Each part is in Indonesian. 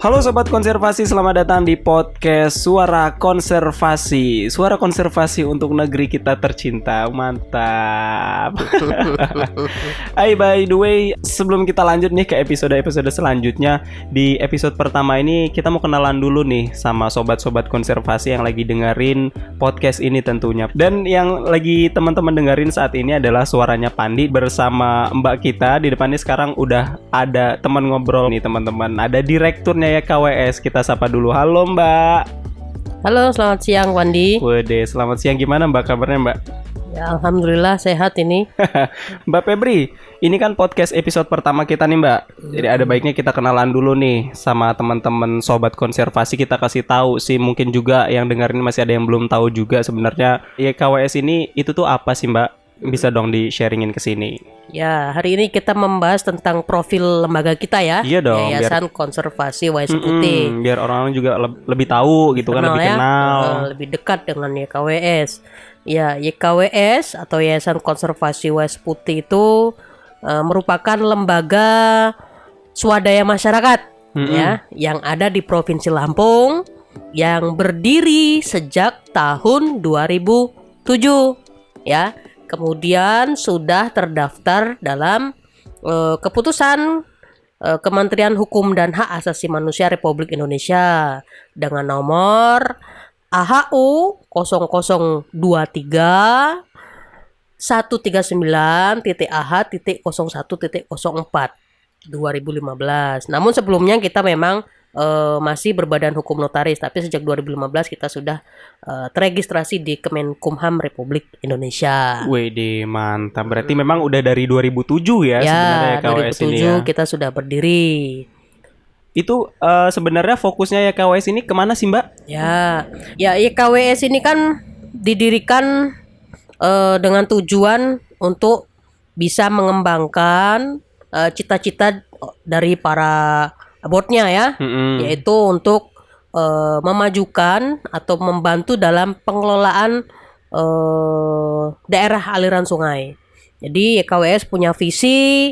Halo Sobat Konservasi, selamat datang di podcast Suara Konservasi. Suara konservasi untuk negeri kita tercinta. Mantap. Hai, by the way, sebelum kita lanjut nih ke episode-episode selanjutnya, di episode pertama ini kita mau kenalan dulu nih sama sobat-sobat konservasi yang lagi dengerin podcast ini tentunya. Dan yang lagi teman-teman dengerin saat ini adalah suaranya Pandi bersama Mbak kita. Di depannya sekarang udah ada teman ngobrol nih teman-teman. Ada direkturnya ya KWS, kita sapa dulu. Halo Mbak. Halo, selamat siang Wandi. Wede, selamat siang. Gimana Mbak kabarnya Mbak? Ya, alhamdulillah sehat ini. Mbak Febri, ini kan podcast episode pertama kita nih Mbak. Jadi ada baiknya kita kenalan dulu nih sama teman-teman sobat konservasi. Kita kasih tahu sih, mungkin juga yang dengerin masih ada yang belum tahu juga sebenarnya YKWS ini itu tuh apa sih Mbak? Bisa dong di-sharingin ke sini. Ya, hari ini kita membahas tentang profil lembaga kita ya. Iya dong, Yayasan Konservasi Wais Putih. Biar orang-orang juga lebih tahu gitu kan, lebih kenal. Lebih dekat dengan YKWS. Ya, YKWS atau Yayasan Konservasi Wais Putih itu merupakan lembaga swadaya masyarakat ya, yang ada di Provinsi Lampung yang berdiri sejak tahun 2007 ya. Kemudian sudah terdaftar dalam keputusan Kementerian Hukum dan Hak Asasi Manusia Republik Indonesia dengan nomor AHU 0023 139.AH.01.04 2015. Namun sebelumnya kita memang masih berbadan hukum notaris, tapi sejak 2015 kita sudah terregistrasi di Kemenkumham Republik Indonesia. Wede, mantap. Berarti memang udah dari 2007 ya sebenarnya KWS 2007 ini ya. Kita sudah berdiri. Itu sebenarnya fokusnya YKWS ini kemana sih Mbak? Ya YKWS ini kan didirikan dengan tujuan untuk bisa mengembangkan cita-cita dari para boardnya ya, yaitu untuk memajukan atau membantu dalam pengelolaan daerah aliran sungai. Jadi YKWS punya visi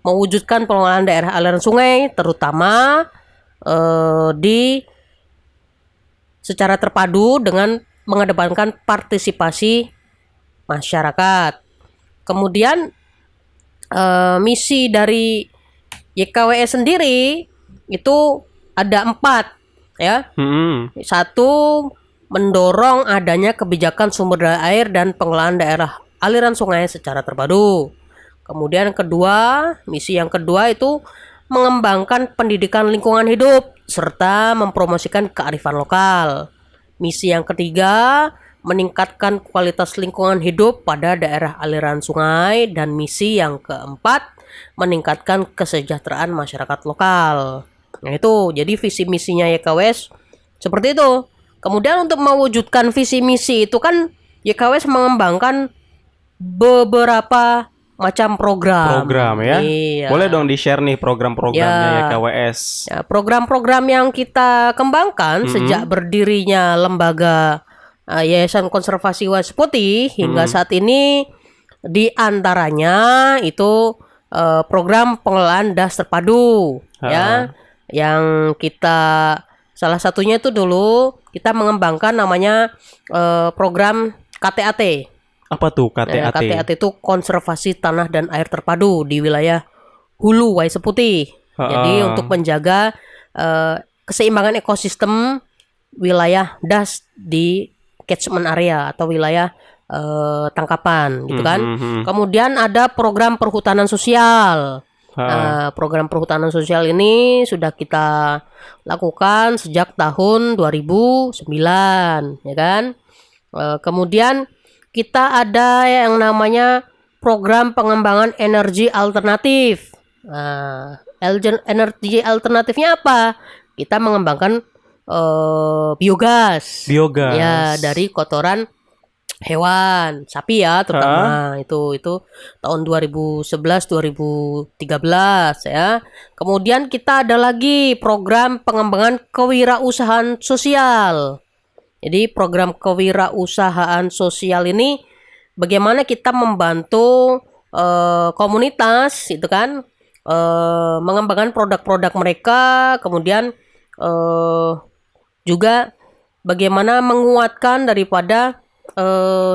mewujudkan pengelolaan daerah aliran sungai, terutama secara terpadu dengan mengedepankan partisipasi masyarakat. Kemudian misi dari YKWS sendiri itu ada 4 ya. Satu, mendorong adanya kebijakan sumber daya air dan pengelolaan daerah aliran sungai secara terpadu. Kemudian kedua, misi yang kedua itu mengembangkan pendidikan lingkungan hidup serta mempromosikan kearifan lokal. Misi yang ketiga, meningkatkan kualitas lingkungan hidup pada daerah aliran sungai. Dan misi yang keempat, meningkatkan kesejahteraan masyarakat lokal. Nah itu, jadi visi misinya YKWS seperti itu. Kemudian untuk mewujudkan visi misi itu kan YKWS mengembangkan beberapa macam program ya. Iya. Boleh dong di-share nih program-programnya YKWS. Ya, program-program yang kita kembangkan sejak berdirinya lembaga Yayasan Konservasi Wais Putih hingga saat ini, di antaranya itu program pengelolaan das terpadu ya, yang kita salah satunya itu dulu kita mengembangkan namanya program KTAT. Apa tuh KTAT? KTAT itu konservasi tanah dan air terpadu di wilayah hulu Wais Putih. Jadi untuk menjaga keseimbangan ekosistem wilayah das di catchment area atau wilayah tangkapan gitu kan. Kemudian ada program perhutanan sosial. Program perhutanan sosial ini sudah kita lakukan sejak tahun 2009 ya kan. Kemudian kita ada yang namanya program pengembangan energi alternatif. Energi alternatifnya apa? Kita mengembangkan biogas ya dari kotoran hewan, sapi ya terutama. Itu tahun 2011-2013 ya. Kemudian kita ada lagi program pengembangan kewirausahaan sosial. Jadi program kewirausahaan sosial ini bagaimana kita membantu komunitas itu kan mengembangkan produk-produk mereka, kemudian juga bagaimana menguatkan daripada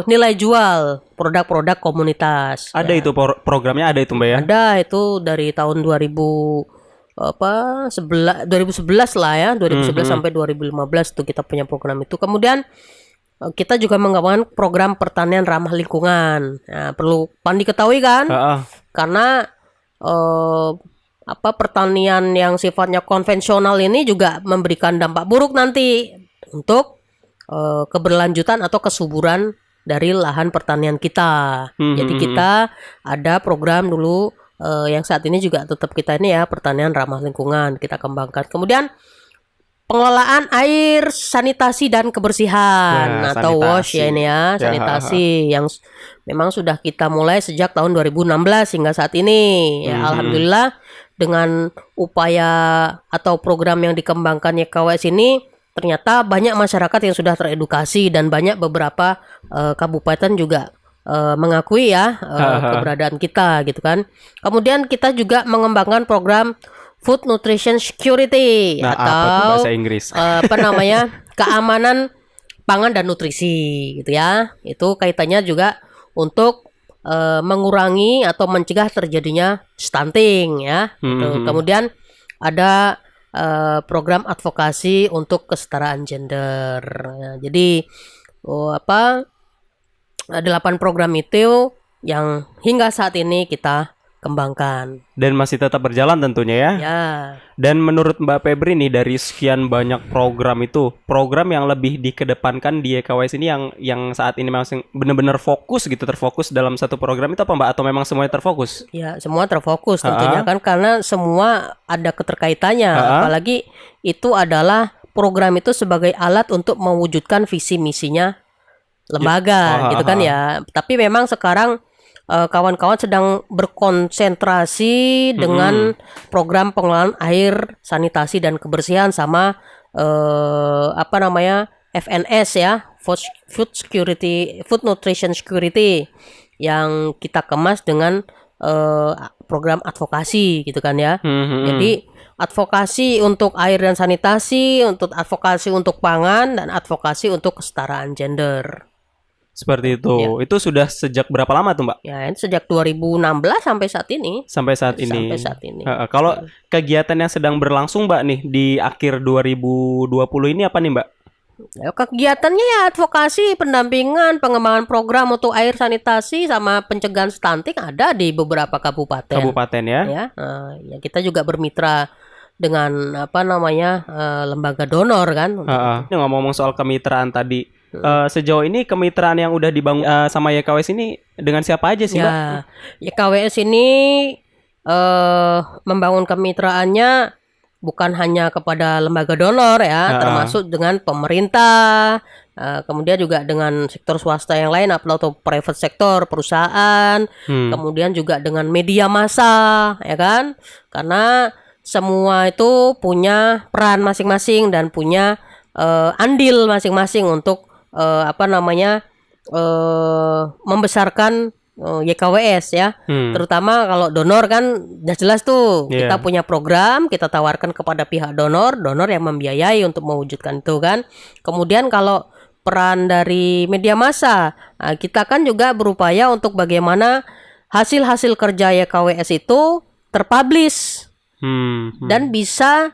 nilai jual produk-produk komunitas. Ada itu programnya ada itu Mbak ya? Ada itu dari tahun 2011 lah ya, 2011 sampai 2015 tuh kita punya program itu. Kemudian kita juga mengembangkan program pertanian ramah lingkungan. Nah, perlu diketahui kan? Karena pertanian yang sifatnya konvensional ini juga memberikan dampak buruk nanti untuk keberlanjutan atau kesuburan dari lahan pertanian kita. Jadi kita ada program dulu yang saat ini juga tetap kita ini ya, pertanian ramah lingkungan kita kembangkan. Kemudian pengelolaan air, sanitasi dan kebersihan atau wash ya ini ya, sanitasi yang memang sudah kita mulai sejak tahun 2016 hingga saat ini. Ya, alhamdulillah dengan upaya atau program yang dikembangkan YKWS ini ternyata banyak masyarakat yang sudah teredukasi dan banyak beberapa kabupaten juga mengakui ya keberadaan kita gitu kan. Kemudian kita juga mengembangkan program Food Nutrition Security atau apa tuh bahasa Inggris? Keamanan pangan dan nutrisi gitu ya. Itu kaitannya juga untuk mengurangi atau mencegah terjadinya stunting ya. Gitu. Kemudian ada program advokasi untuk kesetaraan gender. Ya, jadi 8 program itu yang hingga saat ini kita kembangkan. Dan masih tetap berjalan tentunya ya. Ya. Dan menurut Mbak Febri nih dari sekian banyak program itu, program yang lebih dikedepankan di YKWS ini yang saat ini memang benar-benar fokus gitu, terfokus dalam satu program itu apa Mbak? Atau memang semuanya terfokus? Ya, semua terfokus tentunya kan karena semua ada keterkaitannya. Apalagi itu adalah program itu sebagai alat untuk mewujudkan visi misinya lembaga gitu kan ya. Tapi memang sekarang kawan-kawan sedang berkonsentrasi dengan program pengelolaan air, sanitasi dan kebersihan sama FNS ya, Food Security, Food Nutrition Security yang kita kemas dengan program advokasi gitu kan ya. Jadi advokasi untuk air dan sanitasi, untuk advokasi untuk pangan dan advokasi untuk kesetaraan gender. Seperti itu. Ya. Itu sudah sejak berapa lama tuh, Mbak? Ya, sejak 2016 sampai saat ini. Sampai saat ini. Kalau kegiatan yang sedang berlangsung, Mbak nih di akhir 2020 ini apa nih, Mbak? Ya, kegiatannya ya advokasi, pendampingan, pengembangan program untuk air sanitasi sama pencegahan stunting ada di beberapa kabupaten. Kabupaten ya. Ya kita juga bermitra dengan lembaga donor kan. Ini ngomong-ngomong soal kemitraan tadi. Sejauh ini kemitraan yang udah dibangun sama YKWS ini dengan siapa aja sih, Mbak? YKWS ini membangun kemitraannya bukan hanya kepada lembaga donor ya, termasuk dengan pemerintah, kemudian juga dengan sektor swasta yang lain atau private sector, perusahaan, kemudian juga dengan media massa, ya kan? Karena semua itu punya peran masing-masing dan punya andil masing-masing untuk membesarkan YKWS ya. Terutama kalau donor kan jelas tuh kita punya program, kita tawarkan kepada pihak donor yang membiayai untuk mewujudkan itu kan. Kemudian kalau peran dari media massa, kita kan juga berupaya untuk bagaimana hasil-hasil kerja YKWS itu terpublish dan bisa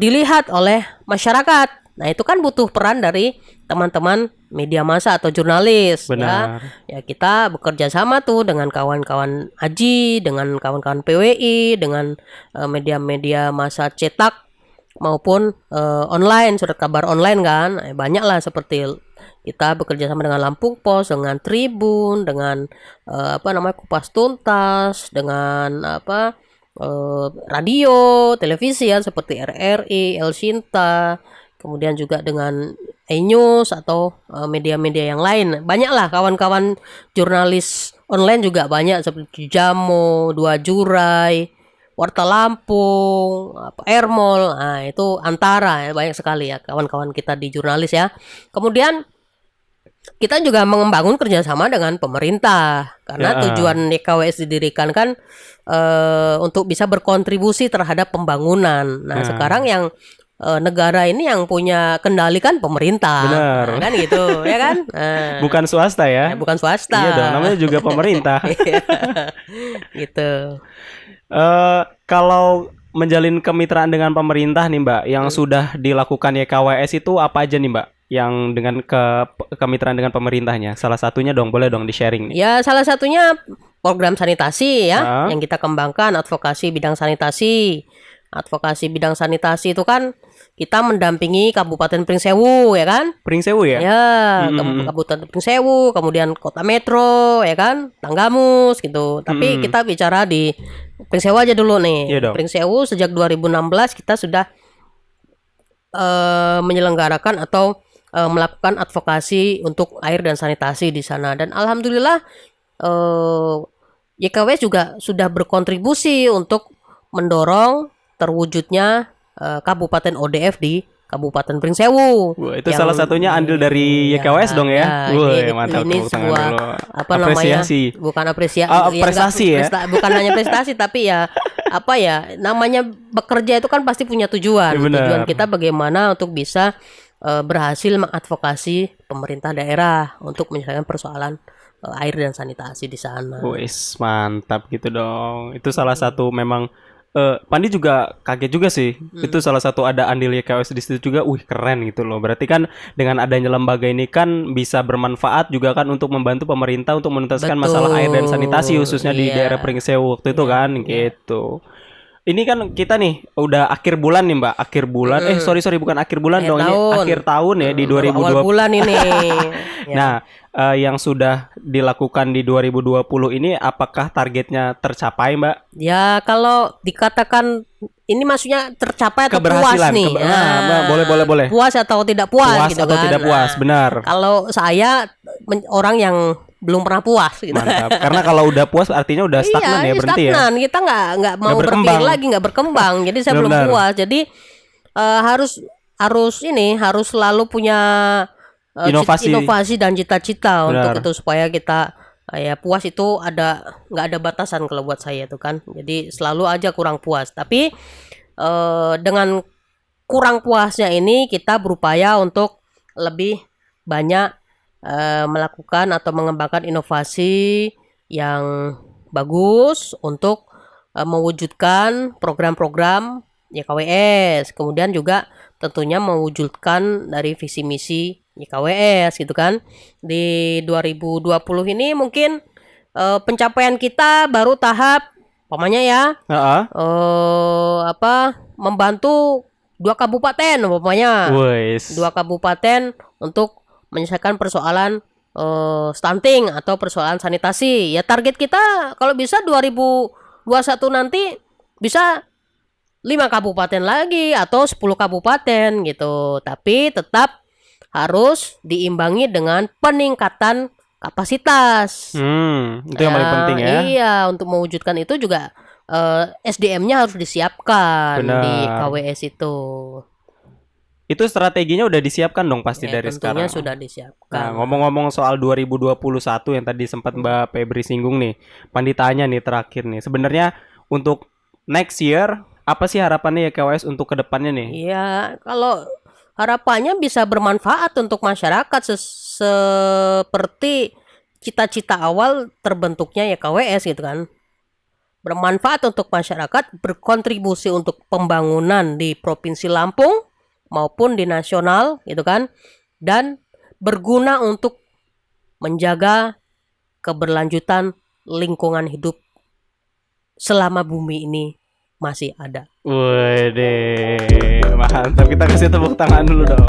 dilihat oleh masyarakat. Nah, itu kan butuh peran dari teman-teman media massa atau jurnalis. Benar. Ya kita bekerja sama tuh dengan kawan-kawan AJI, dengan kawan-kawan PWI, dengan media-media massa cetak maupun online, surat kabar online kan. Banyak lah seperti kita bekerja sama dengan Lampung Pos, dengan Tribun, dengan Kupas Tuntas, dengan radio, televisi ya seperti RRI, El Sinta, kemudian juga dengan E-News atau media-media yang lain. Banyaklah kawan-kawan jurnalis online juga banyak seperti Jamo, Dua Jurai, Warta Lampung, Ermol. Nah, itu antara ya, banyak sekali ya kawan-kawan kita di jurnalis ya. Kemudian kita juga membangun kerjasama dengan pemerintah karena tujuan YKWS didirikan kan untuk bisa berkontribusi terhadap pembangunan. Nah, sekarang yang negara ini yang punya kendali kan pemerintah. Benar. Nah, kan gitu, ya kan? Nah, Bukan swasta ya. bukan swasta. Iya dong, namanya juga pemerintah. Iya, gitu. Kalau menjalin kemitraan dengan pemerintah nih Mbak, yang sudah dilakukan YKWS itu apa aja nih Mbak? Yang dengan kemitraan dengan pemerintahnya. Salah satunya dong, boleh dong di-sharing nih. Ya, salah satunya program sanitasi ya, Ah. yang kita kembangkan, advokasi bidang sanitasi. Advokasi bidang sanitasi itu kan kita mendampingi Kabupaten Pringsewu, ya kan? Pringsewu ya? Ya, Mm-mm. Kabupaten Pringsewu, kemudian Kota Metro, ya kan? Tanggamus gitu. Tapi kita bicara di Pringsewu aja dulu nih. Iya dong. Pringsewu sejak 2016 kita sudah menyelenggarakan atau melakukan advokasi untuk air dan sanitasi di sana, dan alhamdulillah YKWS juga sudah berkontribusi untuk mendorong terwujudnya Kabupaten ODF di Kabupaten Pringsewu. Wah, itu salah satunya andil dari YKWS dong ya? Wah, mantap, ini tepuk tangan sebuah dulu. apa Apresiasi. namanya? Bukan apresiasi, Prestasi ya? bukan hanya prestasi tapi ya apa ya? Namanya bekerja itu kan pasti punya tujuan. Ya, benar. Tujuan kita bagaimana untuk bisa berhasil mengadvokasi pemerintah daerah untuk menyelesaikan persoalan air dan sanitasi di sana. Wis, mantap gitu dong. Itu salah satu memang Pandi juga kaget juga sih. Itu salah satu ada andil YKWS di situ juga. Wih, keren gitu loh. Berarti kan dengan adanya lembaga ini kan bisa bermanfaat juga kan untuk membantu pemerintah untuk menuntaskan masalah air dan sanitasi khususnya di Iya. daerah Pringsewu waktu itu kan gitu. Ini kan kita nih udah akhir bulan nih Mbak, akhir bulan. Sorry bukan akhir bulan Akhir dong, tahun. ini akhir tahun ya di Awal 2020. bulan ini. Ya. Nah, yang sudah dilakukan di 2020 ini apakah targetnya tercapai, Mbak? Ya, kalau dikatakan ini maksudnya tercapai atau puas Keberhasilan, nih. Mbak, boleh. Puas atau tidak puas, Puas gitu atau kan. tidak puas, Nah, benar. kalau saya orang yang belum pernah puas gitu. Mantap. Karena kalau udah puas artinya udah stagnan Iya, ya, berhenti ya. stagnan. Kita nggak mau berkembang. berpikir lagi, nggak berkembang. Jadi saya belum Benar-benar. puas. Jadi harus selalu punya inovasi dan cita-cita Benar. untuk itu supaya kita ya puas itu nggak ada batasan kalau buat saya itu kan. Jadi selalu aja kurang puas. Tapi dengan kurang puasnya ini kita berupaya untuk lebih banyak melakukan atau mengembangkan inovasi yang bagus untuk mewujudkan program-program YKWS, kemudian juga tentunya mewujudkan dari visi misi YKWS gitu kan. Di 2020 ini mungkin pencapaian kita baru tahap umpamanya ya Heeh. membantu 2 kabupaten umpamanya. Wes. 2 kabupaten untuk menyelesaikan persoalan stunting atau persoalan sanitasi. Ya target kita kalau bisa 2021 nanti bisa 5 kabupaten lagi atau 10 kabupaten gitu. Tapi tetap harus diimbangi dengan peningkatan kapasitas. Itu yang paling penting ya. Iya, untuk mewujudkan itu juga SDM-nya harus disiapkan Benar. di KWS itu. Itu strateginya udah disiapkan dong pasti Ya, dari tentunya sekarang. sudah Nah, disiapkan. ngomong-ngomong soal 2021 yang tadi sempat Mbak Febri singgung nih. Pandi tanya nih terakhir nih. Sebenarnya untuk next year apa sih harapannya YKWS untuk kedepannya nih? Iya, kalau harapannya bisa bermanfaat untuk masyarakat seperti cita-cita awal terbentuknya YKWS gitu kan. Bermanfaat untuk masyarakat, berkontribusi untuk pembangunan di Provinsi Lampung maupun di nasional gitu kan, dan berguna untuk menjaga keberlanjutan lingkungan hidup selama bumi ini masih ada. Waduh, mantap. Kita kasih tepuk tangan dulu dong.